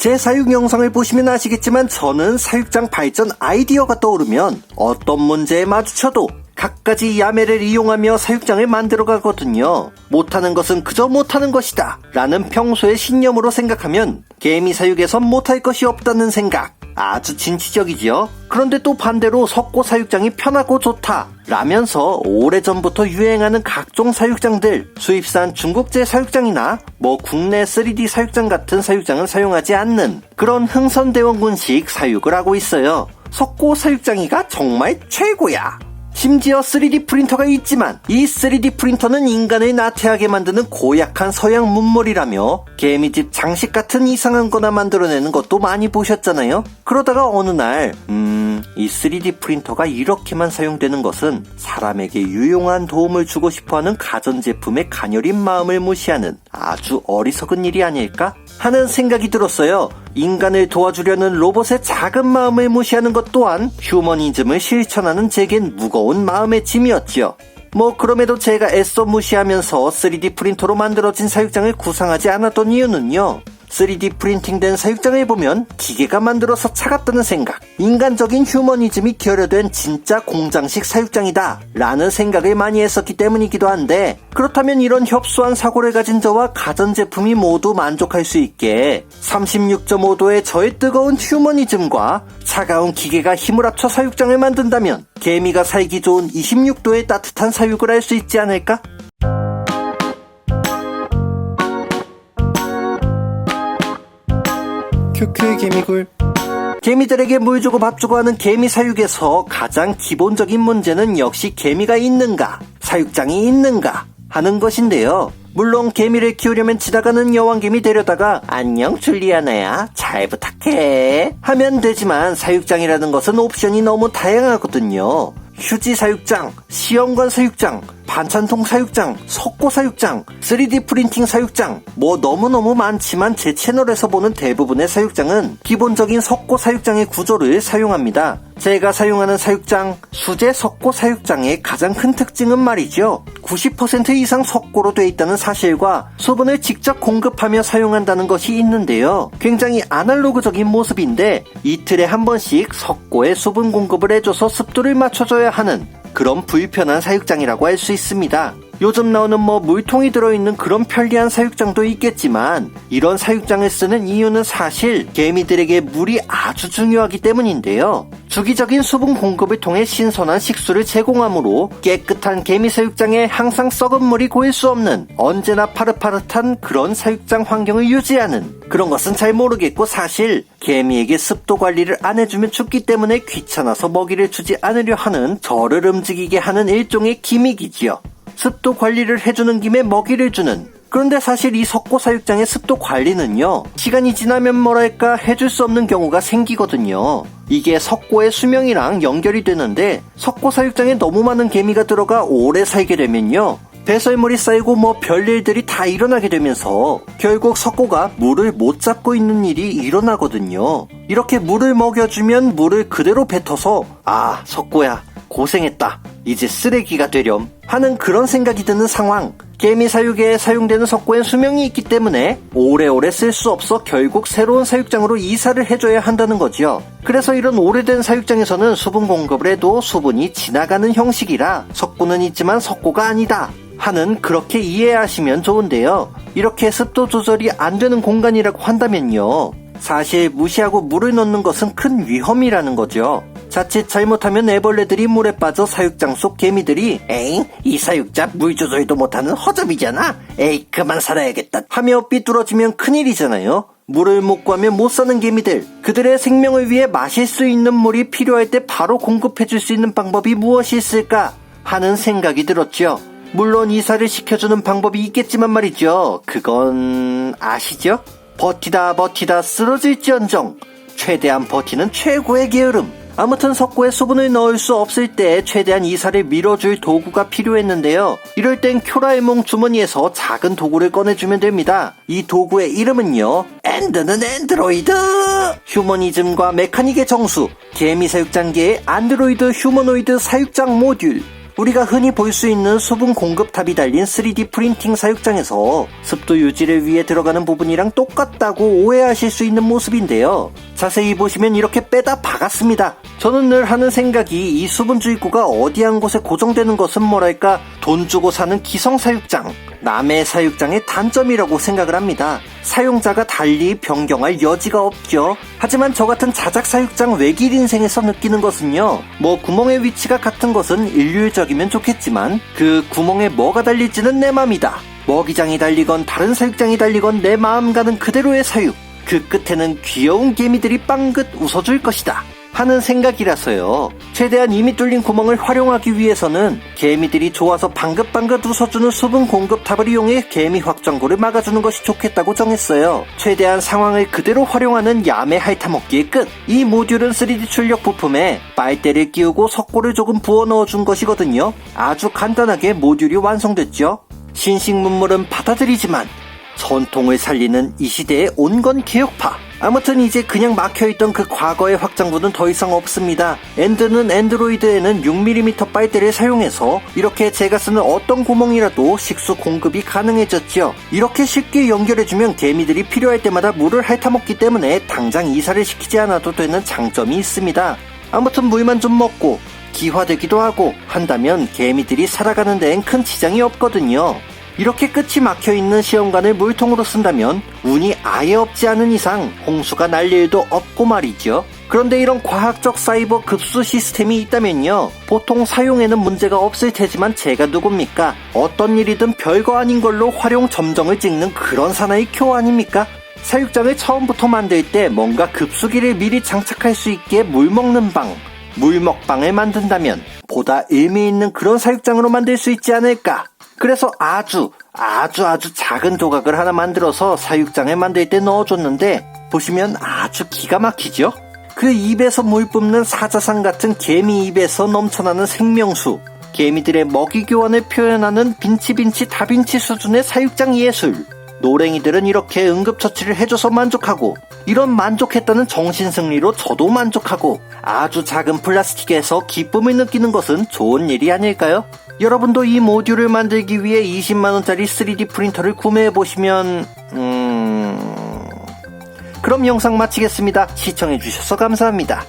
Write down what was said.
제 사육 영상을 보시면 아시겠지만 저는 사육장 발전 아이디어가 떠오르면 어떤 문제에 마주쳐도 갖가지 야매를 이용하며 사육장을 만들어 가거든요. 못하는 것은 그저 못하는 것이다 라는 평소의 신념으로 생각하면 개미 사육에선 못할 것이 없다는 생각, 아주 진취적이지요. 그런데 또 반대로 석고 사육장이 편하고 좋다 라면서 오래전부터 유행하는 각종 사육장들, 수입산 중국제 사육장이나 국내 3D 사육장 같은 사육장은 사용하지 않는 그런 흥선대원군식 사육을 하고 있어요. 석고 사육장이가 정말 최고야. 심지어 3D 프린터가 있지만 이 3D 프린터는 인간을 나태하게 만드는 고약한 서양 문물이라며 개미집 장식 같은 이상한 거나 만들어내는 것도 많이 보셨잖아요. 그러다가 어느 날 이 3D 프린터가 이렇게만 사용되는 것은 사람에게 유용한 도움을 주고 싶어하는 가전제품의 가녀린 마음을 무시하는 아주 어리석은 일이 아닐까 하는 생각이 들었어요. 인간을 도와주려는 로봇의 작은 마음을 무시하는 것 또한 휴머니즘을 실천하는 제겐 무거운 마음의 짐이었지요. 그럼에도 제가 애써 무시하면서 3D 프린터로 만들어진 사육장을 구상하지 않았던 이유는요. 3D 프린팅된 사육장을 보면 기계가 만들어서 차갑다는 생각, 인간적인 휴머니즘이 결여된 진짜 공장식 사육장이다 라는 생각을 많이 했었기 때문이기도 한데, 그렇다면 이런 협소한 사고를 가진 저와 가전제품이 모두 만족할 수 있게 36.5도의 저의 뜨거운 휴머니즘과 차가운 기계가 힘을 합쳐 사육장을 만든다면 개미가 살기 좋은 26도의 따뜻한 사육을 할 수 있지 않을까? 큐큐 개미굴. 개미들에게 물 주고 밥 주고 하는 개미 사육에서 가장 기본적인 문제는 역시 개미가 있는가, 사육장이 있는가 하는 것인데요. 물론 개미를 키우려면 지나가는 여왕개미 데려다가 안녕 줄리아나야 잘 부탁해 하면 되지만 사육장이라는 것은 옵션이 너무 다양하거든요. 휴지 사육장, 시험관 사육장, 반찬통 사육장, 석고 사육장, 3D 프린팅 사육장, 너무너무 많지만 제 채널에서 보는 대부분의 사육장은 기본적인 석고 사육장의 구조를 사용합니다. 제가 사용하는 사육장, 수제 석고 사육장의 가장 큰 특징은 말이죠. 90% 이상 석고로 되어 있다는 사실과 수분을 직접 공급하며 사용한다는 것이 있는데요. 굉장히 아날로그적인 모습인데 이틀에 한 번씩 석고에 수분 공급을 해줘서 습도를 맞춰줘야 하는 그런 불편한 사육장이라고 할 수 있습니다. 요즘 나오는 물통이 들어있는 그런 편리한 사육장도 있겠지만 이런 사육장을 쓰는 이유는 사실 개미들에게 물이 아주 중요하기 때문인데요. 주기적인 수분 공급을 통해 신선한 식수를 제공하므로 깨끗한 개미 사육장에 항상 썩은 물이 고일 수 없는 언제나 파릇파릇한 그런 사육장 환경을 유지하는 그런 것은 잘 모르겠고, 사실 개미에게 습도 관리를 안 해주면 죽기 때문에 귀찮아서 먹이를 주지 않으려 하는 저를 움직이게 하는 일종의 기믹이지요. 습도 관리를 해주는 김에 먹이를 주는. 그런데 사실 이 석고 사육장의 습도 관리는요, 시간이 지나면 해줄 수 없는 경우가 생기거든요. 이게 석고의 수명이랑 연결이 되는데 석고 사육장에 너무 많은 개미가 들어가 오래 살게 되면요, 배설물이 쌓이고 별일들이 다 일어나게 되면서 결국 석고가 물을 못 잡고 있는 일이 일어나거든요. 이렇게 물을 먹여주면 물을 그대로 뱉어서 석고야 고생했다, 이제 쓰레기가 되렴 하는 그런 생각이 드는 상황. 개미 사육에 사용되는 석고엔 수명이 있기 때문에 오래오래 쓸 수 없어 결국 새로운 사육장으로 이사를 해줘야 한다는 거죠. 그래서 이런 오래된 사육장에서는 수분 공급을 해도 수분이 지나가는 형식이라 석고는 있지만 석고가 아니다 하는, 그렇게 이해하시면 좋은데요. 이렇게 습도 조절이 안 되는 공간이라고 한다면요, 사실 무시하고 물을 넣는 것은 큰 위험이라는 거죠. 자칫 잘못하면 애벌레들이 물에 빠져 사육장 속 개미들이 에잉, 이 사육장 물 조절도 못하는 허접이잖아, 에이 그만 살아야겠다 하며 삐뚤어지면 큰일이잖아요. 물을 못 구하면 못 사는 개미들, 그들의 생명을 위해 마실 수 있는 물이 필요할 때 바로 공급해줄 수 있는 방법이 무엇이 있을까 하는 생각이 들었죠. 물론 이사를 시켜주는 방법이 있겠지만 말이죠. 그건 아시죠? 버티다 쓰러질지언정 최대한 버티는 최고의 게으름. 아무튼 석고에 수분을 넣을 수 없을 때 최대한 이사를 밀어줄 도구가 필요했는데요. 이럴 땐 쿄라에몽 주머니에서 작은 도구를 꺼내주면 됩니다. 이 도구의 이름은요, 엔드는 엔드로이드! 휴머니즘과 메카닉의 정수, 개미 사육장계의 안드로이드 휴머노이드 사육장 모듈. 우리가 흔히 볼 수 있는 수분 공급탑이 달린 3D 프린팅 사육장에서 습도 유지를 위해 들어가는 부분이랑 똑같다고 오해하실 수 있는 모습인데요. 자세히 보시면 이렇게 빼다 박았습니다. 저는 늘 하는 생각이 이 수분 주입구가 어디 한 곳에 고정되는 것은 뭐랄까 돈 주고 사는 기성 사육장, 남의 사육장의 단점이라고 생각을 합니다. 사용자가 달리 변경할 여지가 없죠. 하지만 저 같은 자작 사육장 외길 인생에서 느끼는 것은요, 뭐 구멍의 위치가 같은 것은 일률적이면 좋겠지만 그 구멍에 뭐가 달릴지는 내 맘이다. 먹이장이 달리건 다른 사육장이 달리건 내 마음 가는 그대로의 사육, 그 끝에는 귀여운 개미들이 빵긋 웃어줄 것이다 하는 생각이라서요. 최대한 이미 뚫린 구멍을 활용하기 위해서는 개미들이 좋아서 방긋방긋 웃어주는 수분 공급탑을 이용해 개미 확장구를 막아주는 것이 좋겠다고 정했어요. 최대한 상황을 그대로 활용하는 야매 핥아먹기의 끝. 이 모듈은 3D 출력 부품에 빨대를 끼우고 석고를 조금 부어 넣어준 것이거든요. 아주 간단하게 모듈이 완성됐죠. 신식문물은 받아들이지만 전통을 살리는 이 시대의 온건 개혁파. 아무튼 이제 그냥 막혀있던 그 과거의 확장구는 더 이상 없습니다. 엔드는 엔드로이드에는 6mm 빨대를 사용해서 이렇게 제가 쓰는 어떤 구멍이라도 식수 공급이 가능해졌죠. 이렇게 쉽게 연결해주면 개미들이 필요할 때마다 물을 핥아먹기 때문에 당장 이사를 시키지 않아도 되는 장점이 있습니다. 아무튼 물만 좀 먹고 기화되기도 하고 한다면 개미들이 살아가는 데엔 큰 지장이 없거든요. 이렇게 끝이 막혀있는 시험관을 물통으로 쓴다면 운이 아예 없지 않은 이상 홍수가 날 일도 없고 말이죠. 그런데 이런 과학적 사이버 급수 시스템이 있다면요, 보통 사용에는 문제가 없을 테지만 제가 누굽니까? 어떤 일이든 별거 아닌 걸로 활용 점정을 찍는 그런 사나이 교 아닙니까? 사육장을 처음부터 만들 때 뭔가 급수기를 미리 장착할 수 있게 물 먹는 방, 물먹방을 만든다면 보다 의미 있는 그런 사육장으로 만들 수 있지 않을까? 그래서 아주 작은 조각을 하나 만들어서 사육장에 만들 때 넣어줬는데 보시면 아주 기가 막히죠? 그 입에서 물 뿜는 사자상 같은 개미 입에서 넘쳐나는 생명수, 개미들의 먹이 교환을 표현하는 빈치빈치 다빈치 수준의 사육장 예술. 노랭이들은 이렇게 응급처치를 해줘서 만족하고, 이런 만족했다는 정신승리로 저도 만족하고, 아주 작은 플라스틱에서 기쁨을 느끼는 것은 좋은 일이 아닐까요? 여러분도 이 모듈을 만들기 위해 20만원짜리 3D 프린터를 구매해보시면 그럼 영상 마치겠습니다. 시청해주셔서 감사합니다.